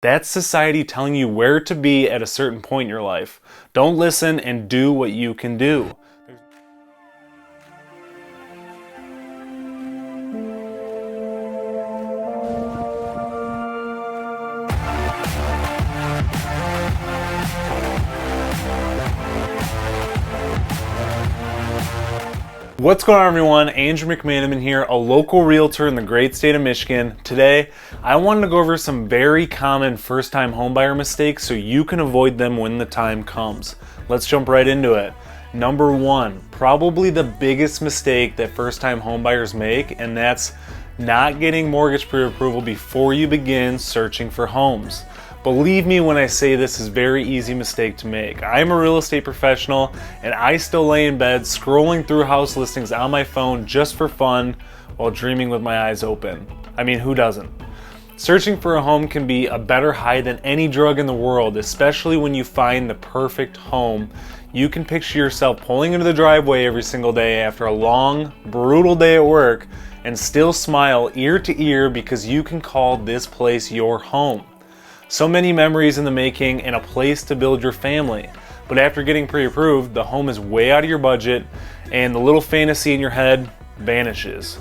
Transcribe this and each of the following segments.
That's society telling you where to be at a certain point in your life. Don't listen and do what you can do. What's going on, everyone? Andrew McManaman here, a local realtor in the great state of Michigan. Today, I wanted to go over some very common first-time homebuyer mistakes so you can avoid them when the time comes. Let's jump right into it. Number one, probably the biggest mistake that first-time homebuyers make, and that's not getting mortgage pre-approval before you begin searching for homes. Believe me when I say this is a very easy mistake to make. I'm a real estate professional and I still lay in bed scrolling through house listings on my phone just for fun while dreaming with my eyes open. I mean, who doesn't? Searching for a home can be a better high than any drug in the world, especially when you find the perfect home. You can picture yourself pulling into the driveway every single day after a long, brutal day at work and still smile ear to ear because you can call this place your home. So many memories in the making and a place to build your family. But after getting pre-approved, the home is way out of your budget and the little fantasy in your head vanishes.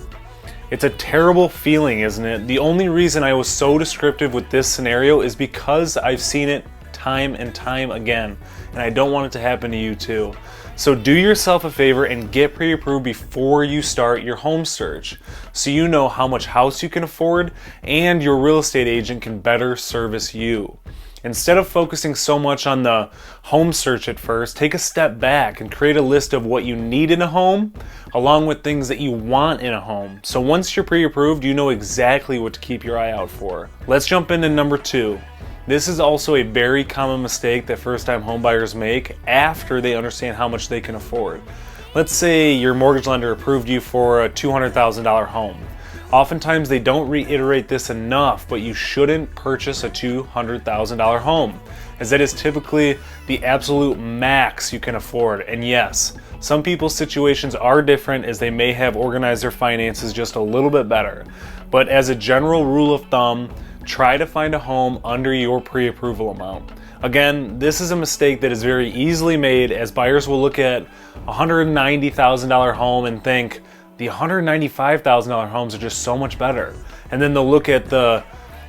It's a terrible feeling, isn't it? The only reason I was so descriptive with this scenario is because I've seen it time and time again, and I don't want it to happen to you too. So do yourself a favor and get pre-approved before you start your home search, so you know how much house you can afford and your real estate agent can better service you. Instead of focusing so much on the home search at first, take a step back and create a list of what you need in a home, along with things that you want in a home. So once you're pre-approved, you know exactly what to keep your eye out for. Let's jump into number two. This is also a very common mistake that first-time homebuyers make after they understand how much they can afford. Let's say your mortgage lender approved you for a $200,000 home. Oftentimes they don't reiterate this enough, but you shouldn't purchase a $200,000 home, as that is typically the absolute max you can afford. And yes, some people's situations are different as they may have organized their finances just a little bit better. But as a general rule of thumb, try to find a home under your pre-approval amount. Again, this is a mistake that is very easily made, as buyers will look at a $190,000 home and think the $195,000 homes are just so much better. And then they'll look at the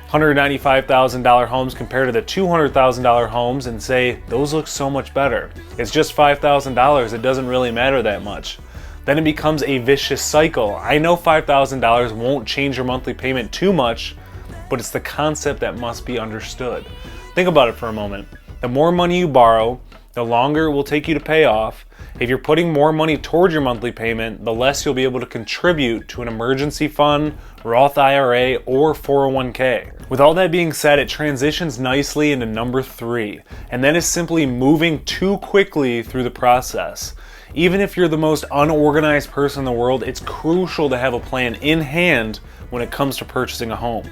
$195,000 homes compared to the $200,000 homes and say, those look so much better. It's just $5,000, it doesn't really matter that much. Then it becomes a vicious cycle. I know $5,000 won't change your monthly payment too much, but it's the concept that must be understood. Think about it for a moment. The more money you borrow, the longer it will take you to pay off. If you're putting more money toward your monthly payment, the less you'll be able to contribute to an emergency fund, Roth IRA, or 401k. With all that being said, it transitions nicely into number three, and that is simply moving too quickly through the process. Even if you're the most unorganized person in the world, it's crucial to have a plan in hand when it comes to purchasing a home.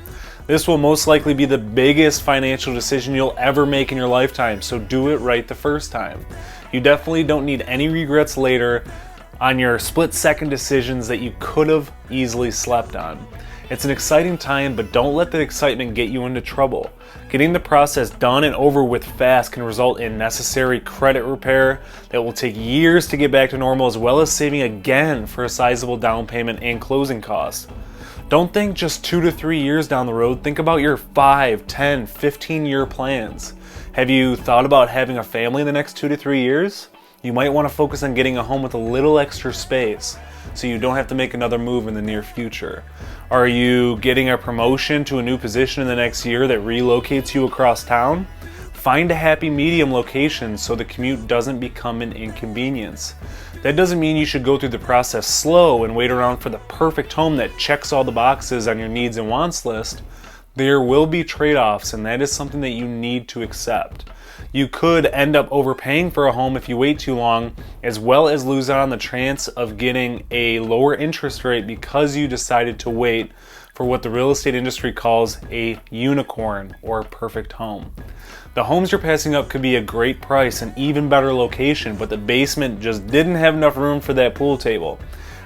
This will most likely be the biggest financial decision you'll ever make in your lifetime, so do it right the first time. You definitely don't need any regrets later on your split-second decisions that you could have easily slept on. It's an exciting time, but don't let the excitement get you into trouble. Getting the process done and over with fast can result in necessary credit repair that will take years to get back to normal, as well as saving again for a sizable down payment and closing costs. Don't think just 2 to 3 years down the road. Think about your 5, 10, 15-year plans. Have you thought about having a family in the next 2 to 3 years? You might want to focus on getting a home with a little extra space so you don't have to make another move in the near future. Are you getting a promotion to a new position in the next year that relocates you across town? Find a happy medium location so the commute doesn't become an inconvenience. That doesn't mean you should go through the process slow and wait around for the perfect home that checks all the boxes on your needs and wants list. There will be trade-offs, and that is something that you need to accept. You could end up overpaying for a home if you wait too long, as well as lose out on the chance of getting a lower interest rate because you decided to wait for what the real estate industry calls a unicorn or perfect home. The homes you're passing up could be a great price and even better location, but the basement just didn't have enough room for that pool table.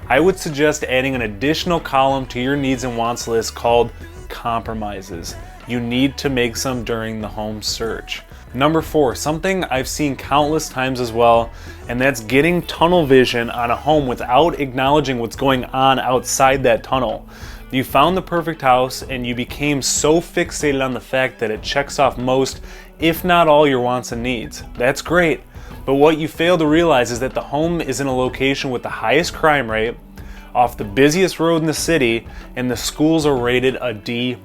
I would suggest adding an additional column to your needs and wants list called compromises. you need to make some during the home search. Number 4, something I've seen countless times as well, and that's getting tunnel vision on a home without acknowledging what's going on outside that tunnel. You found the perfect house and you became so fixated on the fact that it checks off most, if not all, your wants and needs. That's great, but what you fail to realize is that the home is in a location with the highest crime rate, off the busiest road in the city, and the schools are rated a D-.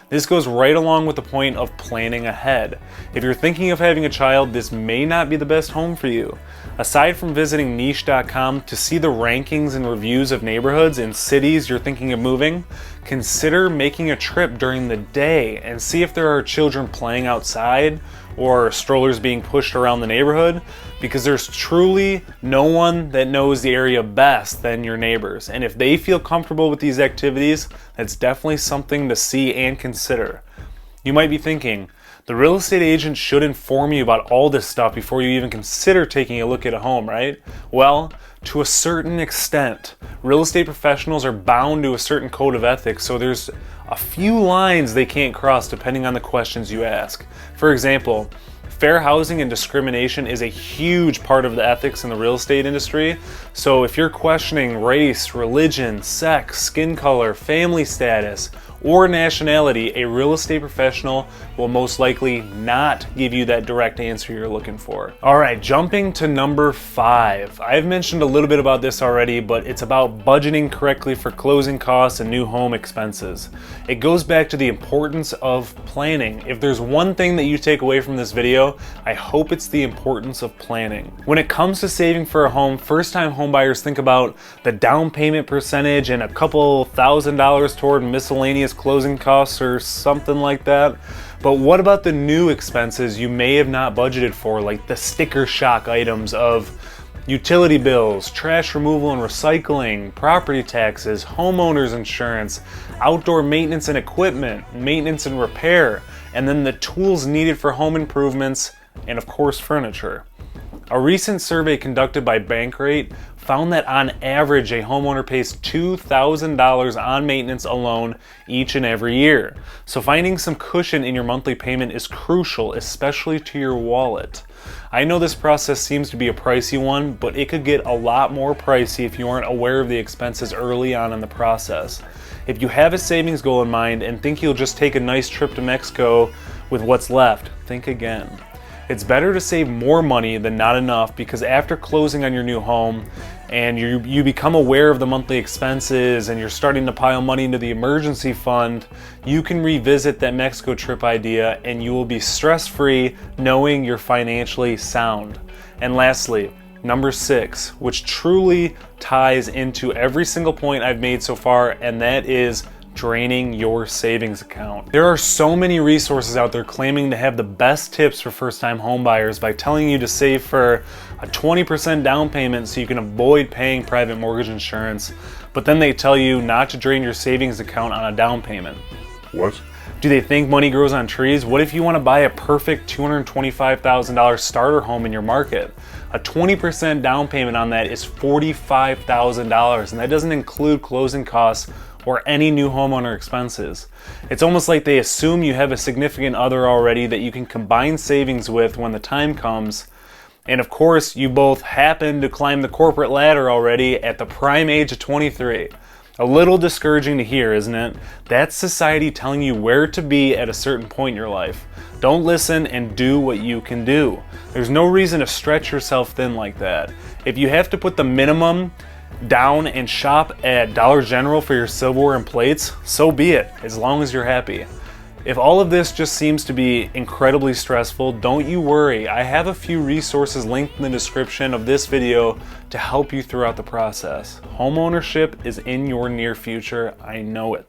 This goes right along with the point of planning ahead. If you're thinking of having a child, this may not be the best home for you. Aside from visiting niche.com to see the rankings and reviews of neighborhoods in cities you're thinking of moving, consider making a trip during the day and see if there are children playing outside or strollers being pushed around the neighborhood, because there's truly no one that knows the area best than your neighbors. And if they feel comfortable with these activities, that's definitely something to see and consider. You might be thinking, the real estate agent should inform you about all this stuff before you even consider taking a look at a home, right? Well, to a certain extent. Real estate professionals are bound to a certain code of ethics, so there's a few lines they can't cross depending on the questions you ask. For example, fair housing and discrimination is a huge part of the ethics in the real estate industry. So if you're questioning race, religion, sex, skin color, family status, or nationality, a real estate professional will most likely not give you that direct answer you're looking for. All right, jumping to number 5. I've mentioned a little bit about this already, but it's about budgeting correctly for closing costs and new home expenses. It goes back to the importance of planning. If there's one thing that you take away from this video, I hope it's the importance of planning. When it comes to saving for a home, first-time homebuyers think about the down payment percentage and a couple $1,000s toward miscellaneous closing costs or something like that. But what about the new expenses you may have not budgeted for, like the sticker shock items of utility bills, trash removal and recycling, property taxes, homeowners insurance, outdoor maintenance and equipment, maintenance and repair, and then the tools needed for home improvements, and of course furniture. A recent survey conducted by Bankrate found that on average a homeowner pays $2,000 on maintenance alone each and every year. So finding some cushion in your monthly payment is crucial, especially to your wallet. I know this process seems to be a pricey one, but it could get a lot more pricey if you aren't aware of the expenses early on in the process. If you have a savings goal in mind and think you'll just take a nice trip to Mexico with what's left, think again. It's better to save more money than not enough, because after closing on your new home and you become aware of the monthly expenses and you're starting to pile money into the emergency fund, you can revisit that Mexico trip idea and you will be stress-free knowing you're financially sound. And lastly, number 6, which truly ties into every single point I've made so far, and that is draining your savings account. There are so many resources out there claiming to have the best tips for first-time home buyers by telling you to save for a 20% down payment so you can avoid paying private mortgage insurance, but then they tell you not to drain your savings account on a down payment. What? Do they think money grows on trees? What if you want to buy a perfect $225,000 starter home in your market? A 20% down payment on that is $45,000, and that doesn't include closing costs or any new homeowner expenses. It's almost like they assume you have a significant other already that you can combine savings with when the time comes. And of course, you both happen to climb the corporate ladder already at the prime age of 23. A little discouraging to hear, isn't it? That's society telling you where to be at a certain point in your life. Don't listen and do what you can do. There's no reason to stretch yourself thin like that. If you have to put the minimum down and shop at Dollar General for your silverware and plates, so be it, as long as you're happy. If all of this just seems to be incredibly stressful, don't you worry. I have a few resources linked in the description of this video to help you throughout the process. Homeownership is in your near future, I know it.